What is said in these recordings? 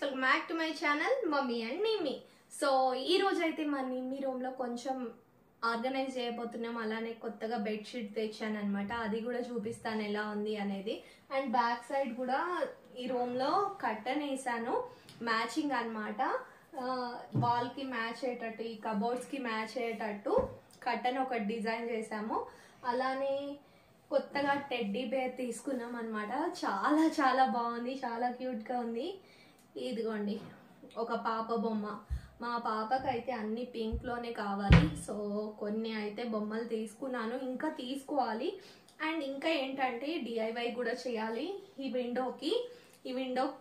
Welcome back to my channel mummy and Nimmi. So ఈ రోజు అయితే మా నిమ్మి రూమ్ లో కొంచెం ఆర్గనైజ్ చేయబోతున్నాం. అలానే కొత్తగా బెడ్షీట్ తెచ్చాను అనమాట. అది కూడా చూపిస్తాను ఎలా ఉంది అనేది. అండ్ బ్యాక్ సైడ్ కూడా ఈ రూమ్ లో కర్టన్ వేసాను, మ్యాచింగ్ అనమాట. వాల్ కి మ్యాచ్ అయ్యేటట్టు, ఈ కబోర్డ్స్ కి మ్యాచ్ అయ్యేటట్టు కర్టన్ ఒకటి డిజైన్ చేసాము. అలానే కొత్తగా టెడ్డీ బేర్ తీసుకున్నాం అనమాట. చాలా చాలా బాగుంది, చాలా క్యూట్ గా ఉంది. ఇదిగోండి ఒక పాప బొమ్మ. మా పాపకి అయితే అన్ని పింక్ లోనే కావాలి. సో కొన్ని అయితే బొమ్మలు తీసుకున్నాను, ఇంకా తీసుకోవాలి. అండ్ ఇంకా ఏంటంటే డిఐవై కూడా చేయాలి. ఈ విండోకి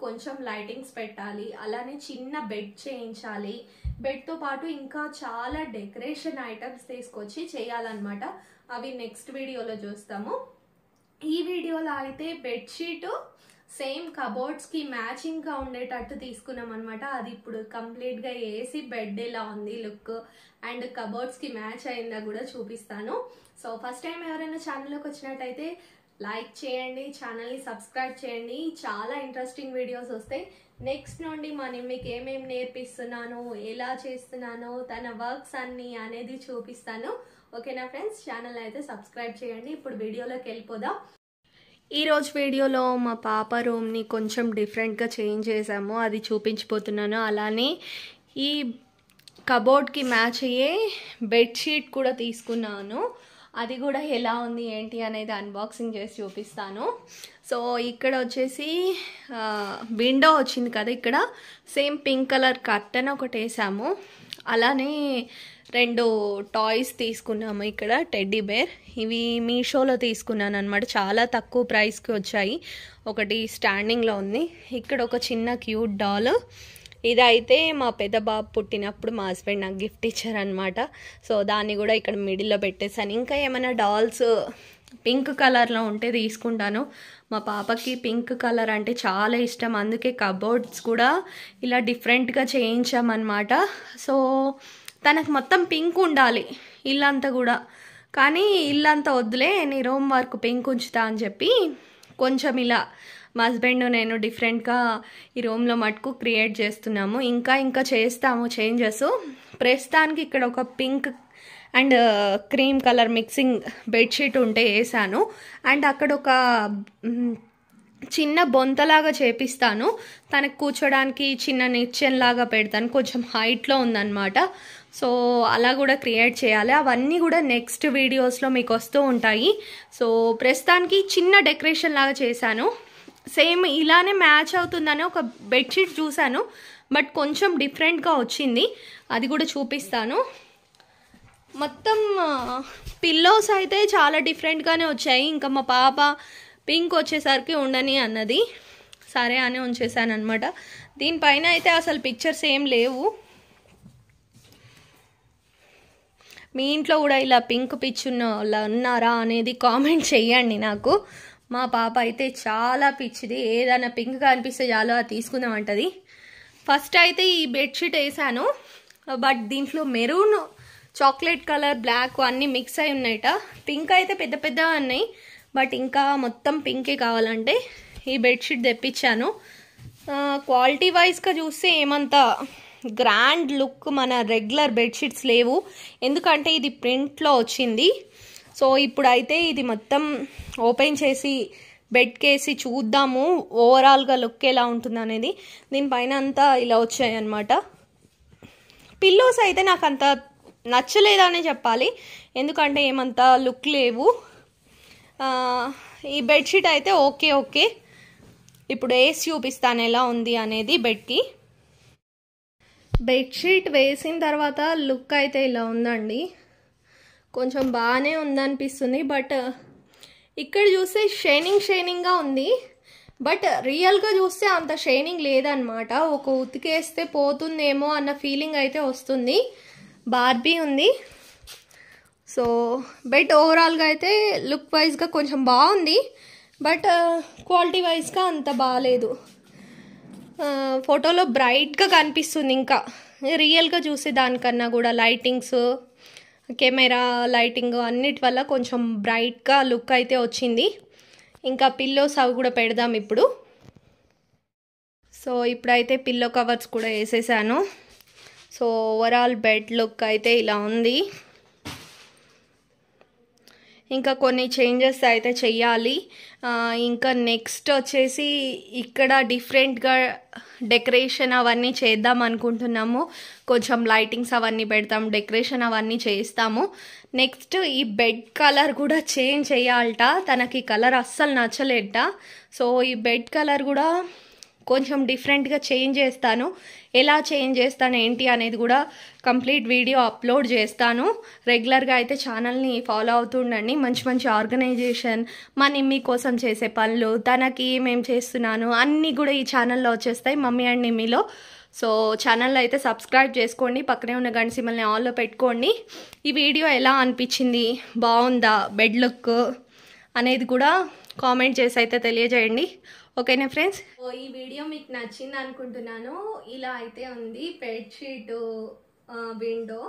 కొంచెం లైటింగ్స్ పెట్టాలి. అలానే చిన్న బెడ్ చేయించాలి. బెడ్ తో పాటు ఇంకా చాలా డెకరేషన్ ఐటమ్స్ తీసుకొచ్చి చేయాలన్నమాట. అవి నెక్స్ట్ వీడియోలో చూస్తాము. ఈ వీడియోలో అయితే బెడ్షీట్ సేమ్ కబోర్డ్స్ కి మ్యాచింగ్ గా ఉండేటట్టు తీసుకున్నాం అనమాట. అది ఇప్పుడు కంప్లీట్ గా వేసి బెడ్ ఎలా ఉంది లుక్ అండ్ కబోర్డ్స్ కి మ్యాచ్ అయిందా కూడా చూపిస్తాను. సో ఫస్ట్ టైం ఎవరైనా ఛానల్లోకి వచ్చినట్టయితే లైక్ చేయండి, ఛానల్ని సబ్స్క్రైబ్ చేయండి. చాలా ఇంట్రెస్టింగ్ వీడియోస్ వస్తాయి. నెక్స్ట్ నుండి మనం మీకు ఏమేమి నేర్పిస్తున్నాను, ఎలా చేస్తున్నాను, తన వర్క్స్ అన్ని అనేది చూపిస్తాను. ఓకేనా ఫ్రెండ్స్, ఛానల్ అయితే సబ్స్క్రైబ్ చేయండి. ఇప్పుడు వీడియోలోకి వెళ్ళిపోదాం. ఈరోజు వీడియోలో మా పాప రూమ్ని కొంచెం డిఫరెంట్గా చేంజ్ చేసాము, అది చూపించిపోతున్నాను. అలానే ఈ కబోర్డ్కి మ్యాచ్ అయ్యే బెడ్షీట్ కూడా తీసుకున్నాను. అది కూడా ఎలా ఉంది ఏంటి అనేది అన్బాక్సింగ్ చేసి చూపిస్తాను. సో ఇక్కడ వచ్చేసి విండో వచ్చింది కదా, ఇక్కడ సేమ్ పింక్ కలర్ కర్టన్ ఒకటి వేసాము. అలానే 2 టాయ్స్ తీసుకున్నాము. ఇక్కడ టెడ్డీ బేర్, ఇవి మీషోలో తీసుకున్నాను అనమాట. చాలా తక్కువ ప్రైస్కి వచ్చాయి. ఒకటి స్టాండింగ్లో ఉంది. ఇక్కడ ఒక చిన్న క్యూట్ డాల్. ఇదైతే మా పెద్ద బాబు పుట్టినప్పుడు మా హస్బెండ్ నాకు గిఫ్ట్ ఇచ్చారనమాట. సో దాన్ని కూడా ఇక్కడ మిడిల్లో పెట్టేశాను. ఇంకా ఏమైనా డాల్స్ పింక్ కలర్లో ఉంటే తీసుకుంటాను. మా పాపకి పింక్ కలర్ అంటే చాలా ఇష్టం, అందుకే కబోర్డ్స్ కూడా ఇలా డిఫరెంట్గా చేయించామన్నమాట. సో తనకు మొత్తం పింక్ ఉండాలి ఇల్లంతా కూడా, కానీ ఇల్లంతా వద్దులే, నీ రూమ్ వర్క్ పింక్ ఉంచుతా అని చెప్పి కొంచెం ఇలా మా హస్బెండ్ నేను డిఫరెంట్గా ఈ రూమ్లో మటుకు క్రియేట్ చేస్తున్నాము. ఇంకా చేస్తాము చేంజెస్. ప్రస్తుతానికి ఇక్కడ ఒక pink and cream colour mixing bedsheet ఉంటే వేసాను. అండ్ అక్కడ ఒక చిన్న బొంతలాగా చేపిస్తాను. తనకు కూర్చోడానికి చిన్న నిచ్చెన్ లాగా పెడతాను, కొంచెం హైట్లో ఉందన్నమాట. సో అలా కూడా క్రియేట్ చేయాలి. అవన్నీ కూడా నెక్స్ట్ వీడియోస్లో మీకు వస్తూ ఉంటాయి. సో ప్రస్తుతానికి చిన్న డెకరేషన్ లాగా చేశాను. సేమ్ ఇలానే మ్యాచ్ అవుతుందని ఒక బెడ్షీట్ చూశాను, బట్ కొంచెం డిఫరెంట్గా వచ్చింది. అది కూడా చూపిస్తాను. మొత్తం పిల్లోస్ అయితే చాలా డిఫరెంట్గానే వచ్చాయి. ఇంకా మా పాప పింక్ వచ్చేసరికి ఉండని అన్నది, సరే అని ఉంచేసాను అనమాట. దీనిపైన అయితే అసలు పిక్చర్స్ ఏం లేవు. మీ ఇంట్లో కూడా ఇలా పింక్ పిచ్ ఉన్నారా అనేది కామెంట్ చెయ్యండి నాకు. మా పాప అయితే చాలా పిచ్చిది, ఏదైనా పింక్ కనిపిస్తే చాలు అది తీసుకుందామంటది. ఫస్ట్ అయితే ఈ బెడ్షీట్ వేసాను, బట్ దీంట్లో మెరూన్, చాక్లెట్ కలర్, బ్లాక్ అన్నీ మిక్స్ అయి ఉన్నాయట. పింక్ అయితే పెద్ద పెద్దగా ఉన్నాయి, బట్ ఇంకా మొత్తం పింకే కావాలంటే ఈ బెడ్షీట్ తెప్పించాను. క్వాలిటీ వైజ్గా చూస్తే ఏమంతా గ్రాండ్ లుక్ మన రెగ్యులర్ బెడ్షీట్స్ లేవు, ఎందుకంటే ఇది ప్రింట్లో వచ్చింది. సో ఇప్పుడైతే ఇది మొత్తం ఓపెన్ చేసి బెడ్కేసి చూద్దాము ఓవరాల్గా లుక్ ఎలా ఉంటుంది అనేది. దీనిపైన అంతా ఇలా వచ్చాయి అన్నమాట. పిల్లోస్ అయితే నాకు అంత నచ్చలేదనే చెప్పాలి, ఎందుకంటే ఏమంతా లుక్ లేవు. ఈ బెడ్షీట్ అయితే ఓకే. ఇప్పుడు వేసి చూపిస్తాను ఎలా ఉంది అనేది. బెడ్షీట్ వేసిన తర్వాత లుక్ అయితే ఇలా ఉందండి. కొంచెం బాగానే ఉందనిపిస్తుంది, బట్ ఇక్కడ చూస్తే షైనింగ్గా ఉంది, బట్ రియల్గా చూస్తే అంత షైనింగ్ లేదనమాట. ఒక ఉతికేస్తే పోతుందేమో అన్న ఫీలింగ్ అయితే వస్తుంది. బార్బీ ఉంది. సో బెడ్ ఓవరాల్గా అయితే లుక్ వైజ్గా కొంచెం బాగుంది, బట్ క్వాలిటీ వైజ్గా అంత బాగాలేదు. ఫోటోలో బ్రైట్గా కనిపిస్తుంది, ఇంకా రియల్గా చూసే దానికన్నా కూడా లైటింగ్స్, కెమెరా లైటింగ్ అన్నిటి వల్ల కొంచెం బ్రైట్గా లుక్ అయితే వచ్చింది. ఇంకా పిల్లోస్ అవి కూడా పెడదాం ఇప్పుడు. సో ఇప్పుడైతే పిల్లో కవర్స్ కూడా వేసేసాను. సో ఓవరాల్ బెడ్ లుక్ అయితే ఇలా ఉంది. ఇంకా కొన్ని చేంజెస్ అయితే చెయ్యాలి. ఇంకా నెక్స్ట్ వచ్చేసి ఇక్కడ డిఫరెంట్గా డెకరేషన్ అవన్నీ చేద్దాం అనుకుంటున్నాము. కొంచెం లైటింగ్స్ అవన్నీ పెడతాం, డెకరేషన్ అవన్నీ చేస్తాము. నెక్స్ట్ ఈ బెడ్ కలర్ కూడా చేంజ్ చేయాలట. తనకి కలర్ అస్సలు నచ్చలేట. సో ఈ బెడ్ కలర్ కూడా కొంచెం డిఫరెంట్గా చేంజ్ చేస్తాను. ఎలా చేంజ్ చేస్తాను ఏంటి అనేది కూడా కంప్లీట్ వీడియో అప్లోడ్ చేస్తాను. రెగ్యులర్గా అయితే ఛానల్ని ఫాలో అవుతుండండి. మంచి మంచి ఆర్గనైజేషన్, మా నిమ్మీ కోసం చేసే పనులు, తనకి ఏమేం చేస్తున్నాను అన్నీ కూడా ఈ ఛానల్లో వచ్చేస్తాయి, మమ్మీ అండ్ నిమ్మీలో. సో ఛానల్లో అయితే సబ్స్క్రైబ్ చేసుకోండి, పక్కనే ఉన్న గంట సింబల్ని ఆల్లో పెట్టుకోండి. ఈ వీడియో ఎలా అనిపించింది, బాగుందా బెడ్ లుక్ అనేది కూడా కామెంట్ చేసి అయితే తెలియజేయండి. ఓకేనా ఫ్రెండ్స్? ఈ వీడియో మీకు నచ్చింది అనుకుంటున్నాను. ఇలా అయితే ఉంది బెడ్షీట్, విండో.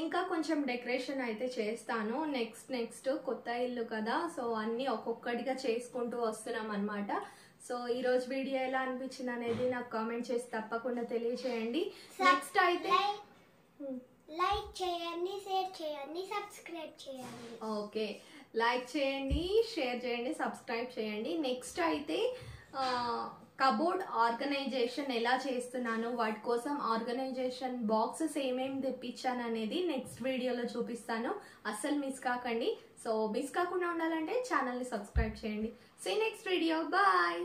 ఇంకా కొంచెం డెకరేషన్ అయితే చేస్తాను. నెక్స్ట్ కొత్త ఇల్లు కదా, సో అన్నీ ఒక్కొక్కటిగా చేసుకుంటూ వస్తున్నాం అనమాట. సో ఈరోజు వీడియో ఎలా అనిపించింది అనేది నాకు కామెంట్ చేసి తప్పకుండా తెలియజేయండి. నెక్స్ట్ అయితే లైక్ చేయండి, షేర్ చేయండి, సబ్స్క్రైబ్ చేయండి. ఓకే, లైక్ చేయండి, షేర్ చేయండి, సబ్స్క్రైబ్ చేయండి. నెక్స్ట్ అయితే కబోర్డ్ ఆర్గనైజేషన్ ఎలా చేస్తున్నాను, వాటి కోసం ఆర్గనైజేషన్ బాక్సెస్ ఏమేమి తెప్పించాను అనేది నెక్స్ట్ వీడియోలో చూపిస్తాను. అస్సలు మిస్ కాకండి. సో మిస్ కాకుండా ఉండాలంటే ఛానల్ని సబ్స్క్రైబ్ చేయండి. See next video. బాయ్.